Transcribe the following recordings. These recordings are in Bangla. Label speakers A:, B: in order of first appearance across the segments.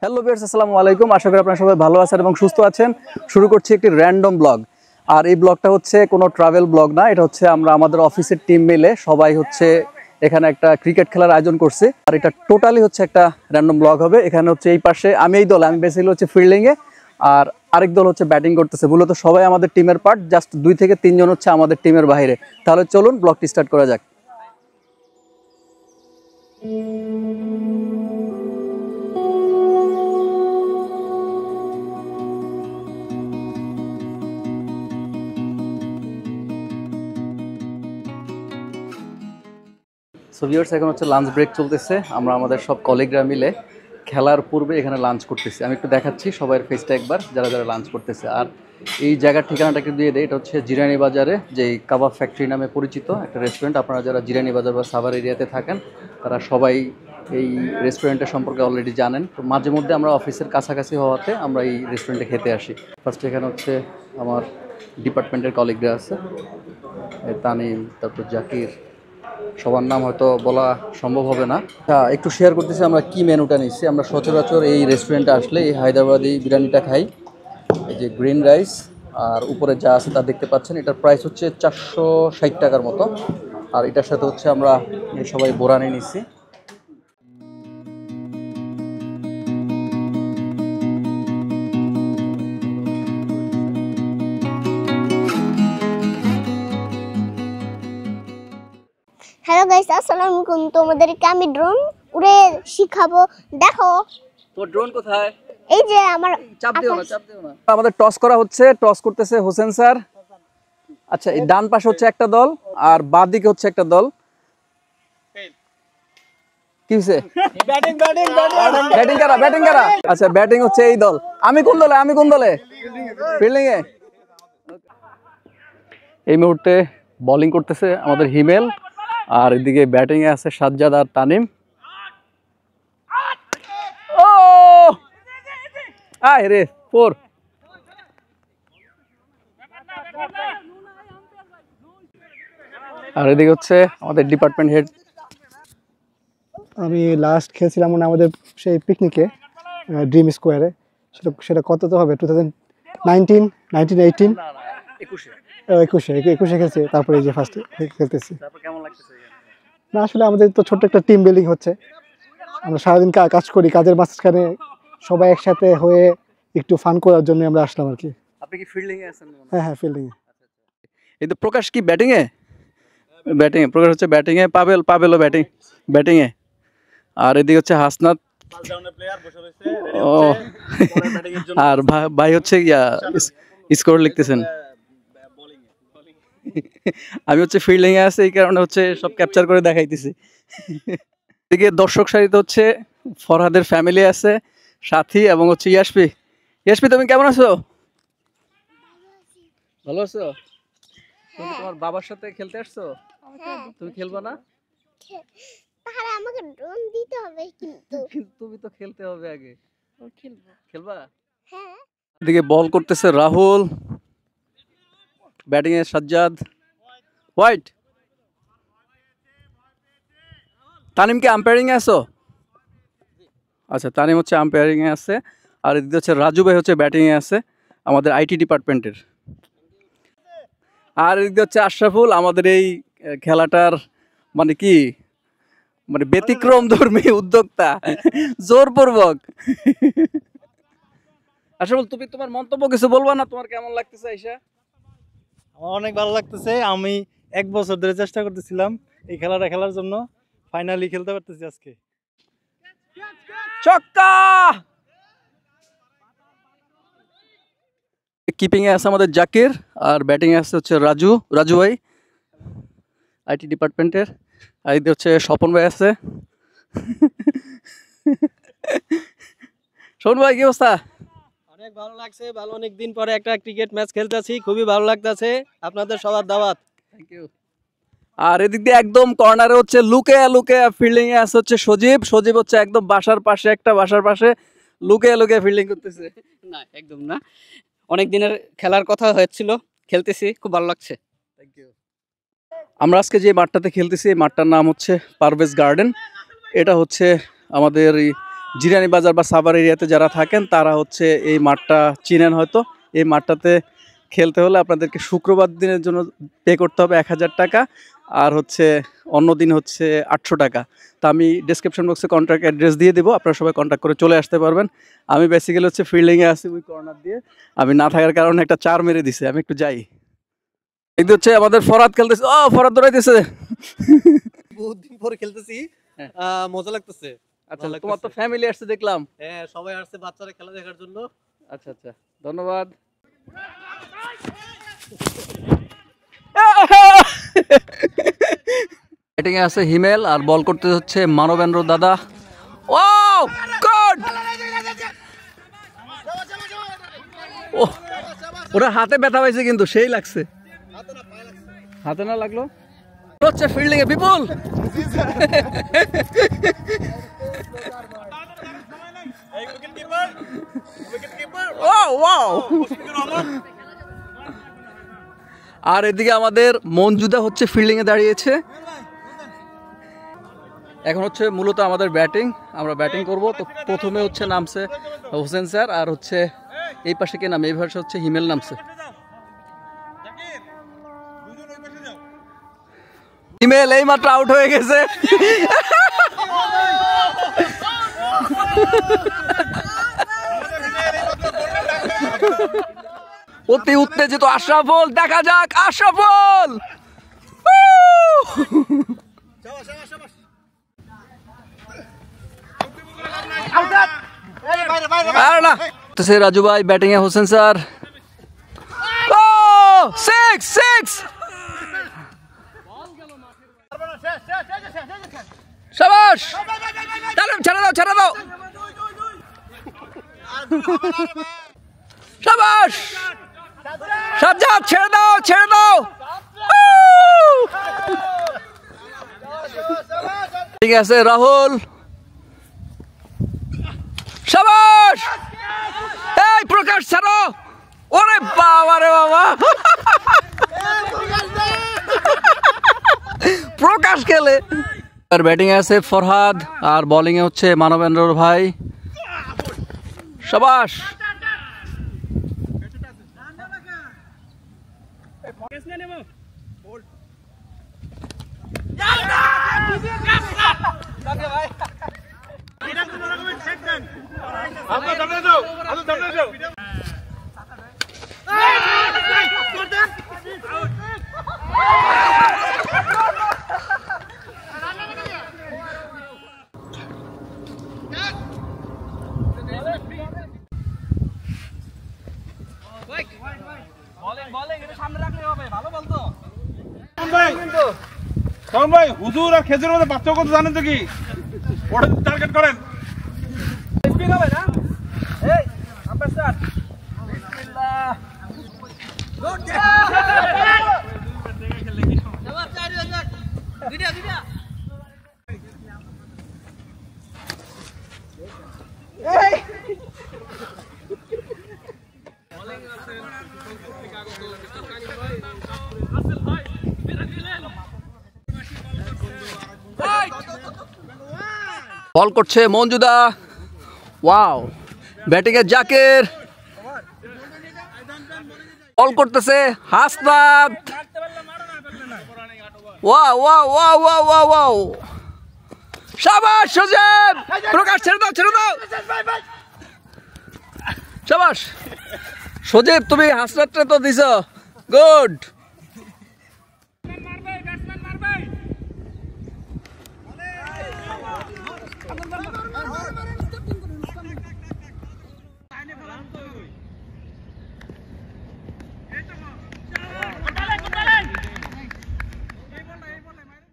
A: হ্যালো ভিউয়ার্স, আসসালামু আলাইকুম। আশা করি আপনারা সবাই ভালো আছেন এবং সুস্থ আছেন। শুরু করছি একটি র্যান্ডম ব্লগ। আর এই ব্লগটা হচ্ছে কোনো ট্রাভেল ব্লগ না, এটা হচ্ছে আমরা আমাদের অফিসের টিম মিলে সবাই হচ্ছে এখানে একটা ক্রিকেট খেলার আয়োজন করছি। আর এটা টোটালি হচ্ছে একটা র্যান্ডম ব্লগ হবে। এখানে হচ্ছে এই পাশে আমি বেসিক্যালি হচ্ছে ফিল্ডিংয়ে, আর আরেক দল হচ্ছে ব্যাটিং করতেছে। মূলত সবাই আমাদের টিমের পার্ট, জাস্ট 2 থেকে 3 জন হচ্ছে আমাদের টিমের বাইরে। তাহলে চলুন ব্লগটি স্টার্ট করা যাক। সো ভিউয়ার্স, এখন হচ্ছে লাঞ্চ ব্রেক চলতেছে। আমরা আমাদের সব কলিগরা মিলে খেলার পূর্বে এখানে লাঞ্চ করতেছি। আমি একটু দেখাচ্ছি সবার ফেসটা একবার, যারা যারা লাঞ্চ করতেছে। আর এই জায়গার ঠিকানাটা একটু দিয়ে দেয়, এটা হচ্ছে জিরানি বাজারে, যে কাবাব ফ্যাক্টরি নামে পরিচিত একটা রেস্টুরেন্ট। আপনারা যারা জিরানি বাজার বা সাভার এরিয়াতে থাকেন তারা সবাই এই রেস্টুরেন্টের সম্পর্কে অলরেডি জানেন। তো মাঝে মধ্যে আমরা অফিসের কাছাকাছি হওয়াতে আমরা এই রেস্টুরেন্টে খেতে আসি। ফার্স্ট এখানে হচ্ছে আমার ডিপার্টমেন্টের কলিগরা আছে, তানিম, তারপর জাকির, সবার নাম হয়তো বলা সম্ভব হবে না। হ্যাঁ, একটু শেয়ার করতেছি আমরা কি মেনুটা নিচ্ছি। আমরা সচরাচর এই রেস্টুরেন্টে আসলে এই হায়দ্রাবাদি বিরিয়ানিটা খাই। এই যে গ্রিন রাইস আর উপরে যা আছে তা দেখতে পাচ্ছেন, এটার প্রাইস হচ্ছে 460 টাকার মতো। আর এটার সাথে হচ্ছে আমরা সবাই বোরানি নিচ্ছি।
B: হ্যালো গাইস, আসসালামু আলাইকুম। তোমাদেরকে আমি ড্রোন উড়ে শিখাবো। দেখো
A: তোমার ড্রোন কোথায়?
B: এই যে আমার
A: চাপ দিও না, চাপ দিও না। আমাদের টস করা হচ্ছে, টস করতেছে হোসেন স্যার। আচ্ছা, এই ডান পাশে হচ্ছে একটা দল আর বাঁ দিকে হচ্ছে একটা দল। কি হইছে? ব্যাটিং কারা? ব্যাটিং কারা? আচ্ছা, ব্যাটিং হচ্ছে এই দল। আমি কোন দলে? আমি কোন দলে? ফিল্ডিং এ। এই মুহূর্তে বোলিং করতেছে আমাদের হিমেল, আর এদিকে ব্যাটিং এ আছে সাজ্জাদ আর তানিম। ও আয় রে, 4। আর এদিকে হচ্ছে আমাদের ডিপার্টমেন্ট হেড।
C: আমি লাস্ট খেলছিলাম মানে আমাদের সেই পিকনিকে ড্রিম স্কোয়ারে। সেটা কত তো হবে, 2019, 1918, 21-এ খেলছি। তারপরে এই যে ফার্স্ট খেলতেছি। না, আসলে আমাদের তো ছোট্ট একটা টিম বিল্ডিং হচ্ছে। আমরা সারাদিন কাজ করি, কাজের মাঝখানে সবাই একসাথে হয়ে একটু ফান করার জন্য আমরা আসলাম আর কি।
A: আপনি কি ফিল্ডিং এ আছেন?
C: হ্যাঁ হ্যাঁ, ফিল্ডিং এ।
A: এই তো প্রকাশ কি ব্যাটিং এ? ব্যাটিং এ প্রকাশ হচ্ছে ব্যাটিং এ, পাবেলও ব্যাটিং এ। আর এদিকে হচ্ছে হাসনাত। ও, আর ভাই হচ্ছে স্কোর লিখতেছেন। আমি হচ্ছে ফিল্ডিং এ আছি, এই কারণে হচ্ছে সব ক্যাপচার করে দেখাইতেছি। এদিকে দর্শক সারিতে হচ্ছে ফরহাদের ফ্যামিলি আছে, সাথী এবং হচ্ছে ইয়াসপি। ইয়াসপি, তুমি কেমন আছো? ভালো আছো? তুমি তোমার বাবার সাথে খেলতে আসছো? তুমি খেলবা না?
B: তাহলে আমাকে ড্রোন দিতে হবে কিন্তু।
A: কিন্তু তুমি তো খেলতে হবে আগে। খেলবা?
B: হ্যাঁ।
A: এদিকে বল করতেছে রাহুল, ব্যাটিং এ সাজ্জাদ। হোয়াইট। তানিম কি আম্পায়ারিং এ আছো? আচ্ছা, তানিম হচ্ছে আম্পায়ারিং এ আছে। আর এদিকে হচ্ছে রাজু ভাই হচ্ছে ব্যাটিং এ আছে, আমাদের আইটি ডিপার্টমেন্টের। আর এদিকে হচ্ছে আশরাফুল, আমাদের এই খেলাটার মানে কি, মানে ব্যতিক্রম ধর্মী উদ্যোক্তা, জোরপূর্বক। আশরাফুল, তুমি তোমার মন্তব্য কিছু বলবা না? তোমার কেমন লাগতেছে আইসা?
D: আমার অনেক ভালো লাগতেছে। আমি 1 বছর ধরে চেষ্টা করতেছিলাম এই খেলাটা খেলার জন্য, ফাইনালি খেলতে পারতেছি আজকে।
A: ছক্কা! কিপিং এ আছে আমাদের জাকির, আর ব্যাটিং এ আছে হচ্ছে রাজু ভাই, আইটি ডিপার্টমেন্টের। আর এদিকে হচ্ছে স্বপন ভাই আছে। স্বপন ভাই, কি অবস্থা?
E: অনেক ভালো লাগছে, অনেক দিন পরে একটা ক্রিকেট ম্যাচ খেলতেছি, খুবই ভালো লাগতেছে। আপনাদের সবার দাওয়াত।
A: Thank you. আর এদিক দিয়ে একদম কর্নারে হচ্ছে লুকে ফিল্ডিং এ আছে হচ্ছে সজীব হচ্ছে একদম বাসার পাশে লুকে ফিল্ডিং করতেছে।
E: না, একদম না, অনেক দিনের খেলার কথা হয়েছিল, খেলতেছি, খুব ভালো লাগছে।
A: Thank you. আমরা আজকে যে মাঠটাতে খেলতেছি এই মাঠটার নাম হচ্ছে পারভেজ গার্ডেন। এটা হচ্ছে আমাদের জিরানি বাজার বা সাভার এরিয়াতে যারা থাকেন তারা হচ্ছে এই মাঠটা চিনেন হয়তো। এই মাঠটাতে খেলতে হলে আপনাদেরকে শুক্রবার দিনের জন্য পে করতে হবে 1000 টাকা, আর হচ্ছে অন্য দিন হচ্ছে 800 টাকা। তা আমি ডেসক্রিপশন বক্সে কন্ট্যাক্ট অ্যাড্রেস দিয়ে দেবো, আপনারা সবাই কন্ট্যাক্ট করে চলে আসতে পারবেন। আমি বেসিক্যালি হচ্ছে ফিল্ডিংয়ে আসি ওই কর্নার দিয়ে, আমি না থাকার কারণে একটা 4 মেরে দিছে, আমি একটু যাই। এই হচ্ছে আমাদের ফরাদ খেলতেছে, ও ফরাদ দৌড়াইতেছে।
E: বহুত দিন পরে খেলতেছি, মজা লাগতেছে।
A: আচ্ছা, তোমার তো ফ্যামিলি আসছে দেখলাম।
E: হ্যাঁ, সবাই আসছে বাচ্চারা খেলা দেখার জন্য।
A: আচ্ছা আচ্ছা, ধন্যবাদ। ব্যাটিং এ আছে হিমেল আর বল করতে হচ্ছে মানবেন্দ্র দাদা। ও গড! ও ওরা হাতে ব্যথা পাইছে কিন্তু সেই লাগছে। হাতে না লাগলো হচ্ছে ফিল্ডিং এ বিপুল। আর এদিকে আমাদের মঞ্জুদা হচ্ছে ফিল্ডিং এ দাঁড়িয়েছে। এখন হচ্ছে মূলত আমাদের ব্যাটিং, আমরা ব্যাটিং করব। তো প্রথমে হচ্ছে নামছে হোসেন স্যার, আর হচ্ছে এই পাশে কে নামে, এই পাশে হচ্ছে হিমেল নামছে। হিমেল এই মাত্র আউট হয়ে গেছে। অতি উত্তেজিত আশরাফুল, দেখা যাক আশরাফুল। রাজু ভাই ব্যাটিং এ হোসেন স্যার, সিক্স সিক্স, শাবাশ, ছেড়ে দাও ছেড়ে দাও, শাবাশ, সাজ্জাদ ছেড়ে দাও ছেড়ে দাও। ঠিক আছে রাহুল, শাবাশ, এই প্রকাশ ছাড়ো, ওরে বাবা রে বাবা, প্রকাশ খেলে। আর ব্যাটিং এ আছে ফরহাদ আর বোলিং এ হচ্ছে মানবেন্দ্র ভাই, শাবাশ।
F: ভাই হুজুর আর খেজুর মধ্যে পার্থক্য কত জানেন তো কি? ওটা টার্গেট করেন। স্পিন হবে না? এই আম্পায়ার স্যার, বিসমিল্লাহ, গুড জবাব চাই হয়ে যাক, দুইটা দুইটা। এই বলিং আছে থেকে আগত মিস্টার কানিম ভাই, আসল ভাই মেরা দিলেন।
A: বল করছে মঞ্জুদা, ওয়াও। ব্যাটিং এ জাকির, বল করতেছে Hasnat, wow wow wow wow wow wow, শাবাশ সুজেব, প্রকাশ ছেড়ে দাও ছেড়ে দাও, শাবাশ সুজেব, তুমি হাসনাতটা তো দিছো, গুড।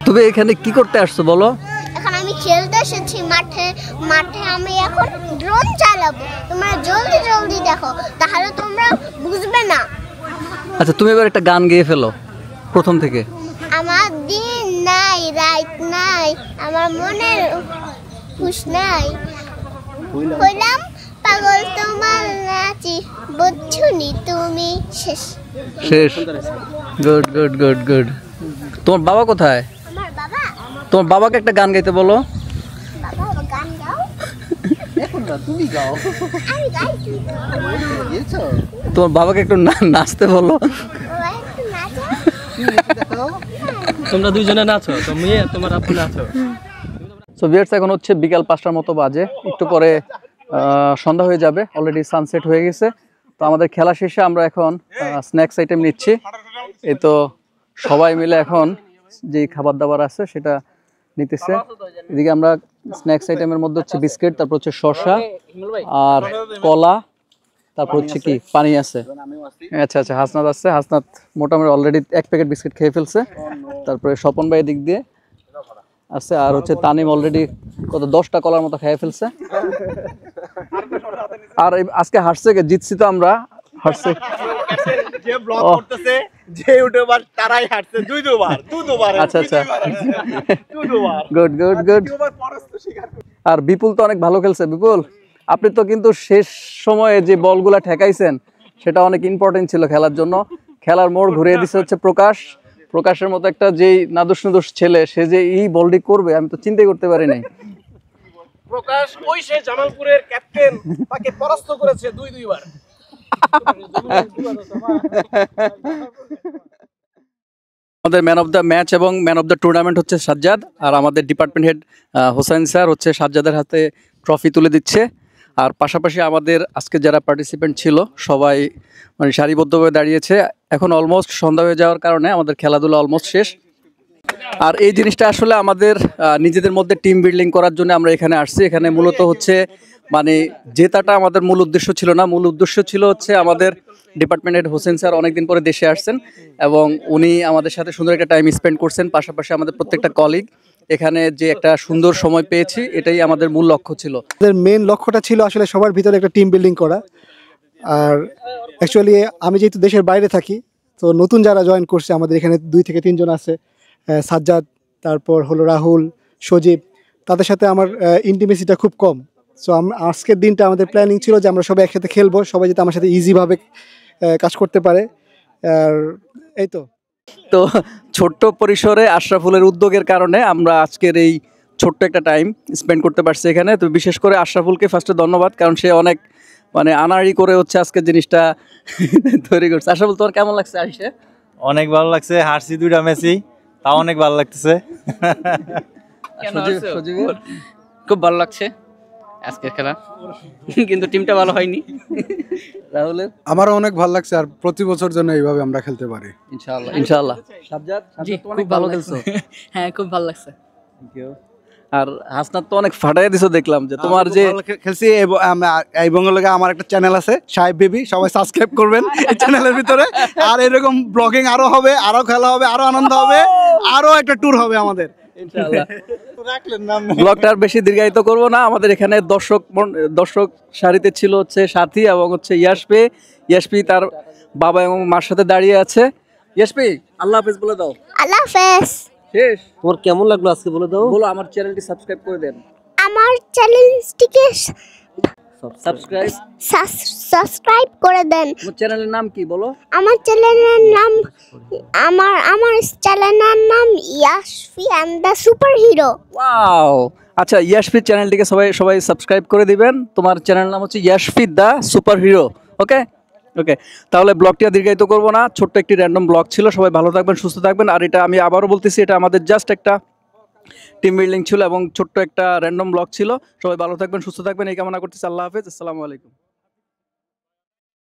A: তুমি এখানে কি করতে আসছো বলো?
B: এখন আমি খেলতে এসেছি মাঠে, মাঠে আমি এখন ড্রোন চালাবো। তোমরা জলদি জলদি দেখো, তাহলে তোমরা বুঝবে না।
A: আচ্ছা তুমি এবার একটা গান গেয়ে ফেলো প্রথম থেকে।
B: আমার দিন নাই রাত নাই, আমার মনের হুঁশ নাই, হইলাম পাগল তোমার নাচি, বুঝছুনি তুমি শেষ।
A: শেষ, গুড গুড গুড গুড। তোমার বাবা কোথায়?
B: আমার বাবা,
A: তোমার বাবাকে একটা গান গাইতে বলো।
B: বাবা গান গাও।
A: তুমি গাও।
B: আমি গাইছি
A: গেছো? তোমার বাবাকে একটু নাচতে বলো।
B: বাবা একটু নাচো।
E: তোমরা দুইজনে নাচো, তুমি তোমার আব্বু নাচো।
A: সো ভিউয়ার্স, এখন হচ্ছে বিকাল 5টার মতো বাজে, একটু পরে সন্ধ্যা হয়ে যাবে, অলরেডি সানসেট হয়ে গেছে। তো আমাদের খেলা শেষে আমরা এখন স্ন্যাক্স আইটেম নিচ্ছি। এই তো সবাই মিলে এখন যে খাবার দাবার আছে সেটা নিতেছে। এদিকে আমরা স্ন্যাক্স আইটেমের মধ্যে হচ্ছে বিস্কিট, তারপর হচ্ছে শসা আর কলা, তারপর হচ্ছে কি পানি আছে। আচ্ছা আচ্ছা, হাসনাত আছে, হাসনাত মোটামুটি অলরেডি 1 প্যাকেট বিস্কিট খেয়ে ফেলছে। তারপরে স্বপন ভাই দিক দিয়ে আছে, আর হচ্ছে তানিম অলরেডি কত 10টা কলার মতো খেয়ে ফেলছে। আর আজকে হারছে কে? জিতছি তো আমরা, হারছে
D: যে ব্লগ করতেছে যে ইউটিউবার তারাই হাঁটছে দুবার
A: আচ্ছা আচ্ছা, গুড গুড গুড। আর বিপুল তো অনেক ভালো খেলছে। বিপুল, আপনি তো কিন্তু শেষ সময়ে যে বলগুলা ঠেকাইছেন সেটা অনেক ইম্পর্টেন্ট ছিল খেলার জন্য। খেলার মোড় ঘুরিয়ে দিচ্ছে হচ্ছে প্রকাশের মতো একটা যেই নাদুস নুদুস ছেলে, সে যে এই বলটি করবে আমি তো চিন্তাই করতে পারি নাই।
F: প্রকাশ ওই সে জামালপুরের ক্যাপ্টেন, তাকে পরাস্ত করেছে দুইবার।
A: আমাদের ম্যান অফ দ্য ম্যাচ এবং ম্যান অফ দ্য টুর্নামেন্ট হচ্ছে সাজ্জাদ, আর আমাদের ডিপার্টমেন্ট হেড হোসেন স্যার হচ্ছে সাজ্জাদের হাতে ট্রফি তুলে দিচ্ছে। আর পাশাপাশি আমাদের আজকে যারা পার্টিসিপেন্ট ছিল সবাই মানে সারিবদ্ধভাবে দাঁড়িয়েছে। এখন অলমোস্ট সন্ধ্যা হয়ে যাওয়ার কারণে আমাদের খেলাধুলা অলমোস্ট শেষ। আর এই জিনিসটা আসলে আমাদের নিজেদের মধ্যে টিম বিল্ডিং করার জন্য আমরা এখানে আসছি। এখানে মূলত হচ্ছে মানে জেতাটা আমাদের মূল উদ্দেশ্য ছিল না, মূল উদ্দেশ্য ছিল হচ্ছে আমাদের ডিপার্টমেন্ট হেড হোসেন স্যার অনেকদিন পরে দেশে আসছেন এবং উনি আমাদের সাথে সুন্দর একটা টাইম স্পেন্ড করছেন। পাশাপাশি আমাদের প্রত্যেকটা কলিগ এখানে যে একটা সুন্দর সময় পেয়েছি, এটাই আমাদের মূল লক্ষ্য ছিল।
C: আমাদের মেন লক্ষ্যটা ছিল আসলে সবার ভিতরে একটা টিম বিল্ডিং করা। আর অ্যাকচুয়ালি আমি যেহেতু দেশের বাইরে থাকি, তো নতুন যারা জয়েন করছে আমাদের এখানে 2 থেকে 3 জন আছে, সাজ্জাদ, তারপর হলো রাহুল, সজীব, তাদের সাথে আমার ইন্টিমেসিটা খুব কম। সো আজকের দিনটা আমাদের প্ল্যানিং ছিল যে আমরা সবাই একসাথে খেলবো, সবাই যাতে আমার সাথে ইজিভাবে কাজ করতে পারে। আর এই তো
A: তো ছোট্ট পরিসরে আশরাফুলের উদ্যোগের কারণে আমরা আজকের এই ছোট্ট একটা টাইম স্পেন্ড করতে পারছি এখানে। তো বিশেষ করে আশরাফুলকে ফার্স্টে ধন্যবাদ, কারণ সে অনেক মানে আনাড়ি করে হচ্ছে আজকের জিনিসটা তৈরি করছে। আশরাফুল, তোমার কেমন লাগছে আসে?
D: অনেক ভালো লাগছে, হারছি 2টা ম্যাচই, তাও অনেক ভালো লাগতেছে।
G: খুব ভালো লাগছে আজকের খেলা, কিন্তু টিমটা ভালো হয়নি।
A: রাহুলের?
H: আমারও অনেক ভালো লাগছে, আর প্রতি বছর জন্য এইভাবে আমরা খেলতে পারি
A: ইনশাআল্লাহ ইনশাআল্লাহ। সাজ্জাদ, খুব ভালো খেলছো।
G: হ্যাঁ, খুব ভালো লাগছে।
A: Thank you. আর হাসনাত তো অনেক ফাটাই দিছো, দেখলাম যে তোমার যে
H: খেলছি। এই বঙ্গলকে আমার একটা চ্যানেল আছে সাহেব বেবি, সবাই সাবস্ক্রাইব করবেন এই চ্যানেলের ভিতরে। আর এরকম ব্লগিং আরো হবে, আরো খেলা হবে, আরো আনন্দ হবে, আরো একটা ট্যুর হবে আমাদের
A: ইনশাআল্লাহ। ব্লগটা আর বেশি দীর্ঘায়িত করব না। আমাদের এখানে দর্শক সারিতে ছিল হচ্ছে সাথী এবং হচ্ছে ইয়াসপি তার বাবা এবং মার সাথে দাঁড়িয়ে আছে। ইয়াসপি, আল্লাহ হাফেজ বলে দাও।
B: আল্লাহ হাফেজ।
A: শেষ?
E: তোমার কেমন লাগলো আজকে বলে দাও।
A: বলো আমার চ্যানেলটি সাবস্ক্রাইব করে দেন।
B: আমার চ্যানেলটিকে সাবস্ক্রাইব করে দেন।
A: তোমার চ্যানেলের নাম কি বলো?
B: আমার চ্যানেলের নাম Yasfi and the superhero.
A: Wow, আচ্ছা, ইয়াসফি চ্যানেলটিকে সবাই সাবস্ক্রাইব করে দিবেন। তোমার চ্যানেল নাম হচ্ছে ইয়াসফি দ্য সুপার হিরো। ওকে ওকে, তাহলে ব্লগটি আর দীর্ঘায়িত করবো না। ছোট্ট একটি র্যান্ডম ব্লগ ছিল। সবাই ভালো থাকবেন, সুস্থ থাকবেন। আর এটা আমি আবারও বলতেছি, এটা আমাদের জাস্ট একটা টিম বিল্ডিং ছিল এবং ছোট্ট একটা র্যান্ডম ব্লগ ছিল। সবাই ভালো থাকবেন, সুস্থ থাকবেন এই কামনা করতেছি। আল্লাহ হাফেজ, আসসালামু আলাইকুম।